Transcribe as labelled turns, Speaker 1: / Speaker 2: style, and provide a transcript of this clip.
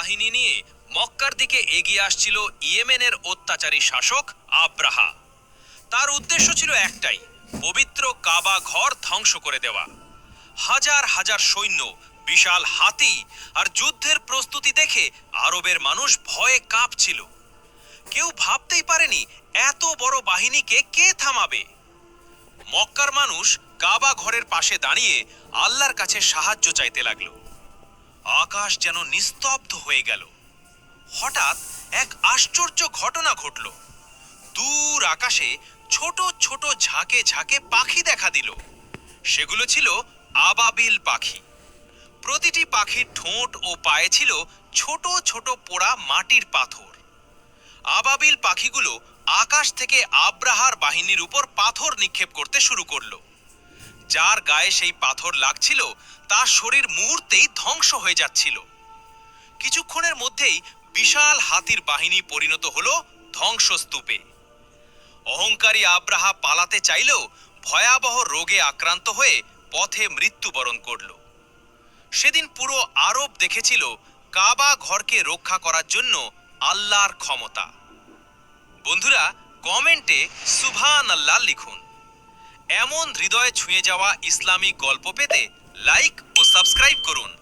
Speaker 1: বাহিনী নিয়ে মক্কার দিকে এগিয়ে আসছিল ইয়েমেনের অত্যাচারী শাসক আব্রাহা। তার উদ্দেশ্য ছিল একটাই, পবিত্র কাবা ঘর ধ্বংস করে দেওয়া। হাজার হাজার সৈন্য, বিশাল হাতি আর যুদ্ধের প্রস্তুতি দেখে আরবের মানুষ ভয়ে কাঁপছিল। কেউ ভাবতেই পারেনি এত বড় বাহিনীকে কে থামাবে। মক্কার মানুষ কাবা ঘরের পাশে দাঁড়িয়ে আল্লাহর কাছে সাহায্য চাইতে লাগলো। আকাশ যেন নিস্তব্ধ হয়ে গেল। হঠাৎ এক আশ্চর্য ঘটনা ঘটল। দূর আকাশে ছোট ছোট ঝাঁকে ঝাঁকে পাখি দেখা দিল। সেগুলো ছিল আবাবিল পাখি। প্রতিটি পাখির ঠোঁট ও পায়ে ছিল ছোট ছোট পোড়া মাটির পাথর। আবাবিল পাখিগুলো আকাশ থেকে আব্রাহার বাহিনীর উপর পাথর নিক্ষেপ করতে শুরু করলো। যার গায়ে সেই পাথর লাগছিল তার শরীর মুহূর্তেই ধ্বংস হয়ে যাচ্ছিল। কিছুক্ষণের মধ্যেই বিশাল হাতির বাহিনী পরিণত হলো ধ্বংসস্তূপে। অহংকারী আব্রাহা পালাতে চাইলেও ভয়াবহ রোগে আক্রান্ত হয়ে পথে মৃত্যুবরণ করল। সেদিন পুরো আরব দেখেছিল কাবা ঘরকে রক্ষা করার জন্য আল্লাহর ক্ষমতা। বন্ধুরা, কমেন্টে সুবহানাল্লাহ লিখুন। এমন হৃদয়ে ছুঁয়ে যাওয়া ইসলামিক গল্প পেতে লাইক ও সাবস্ক্রাইব করুন।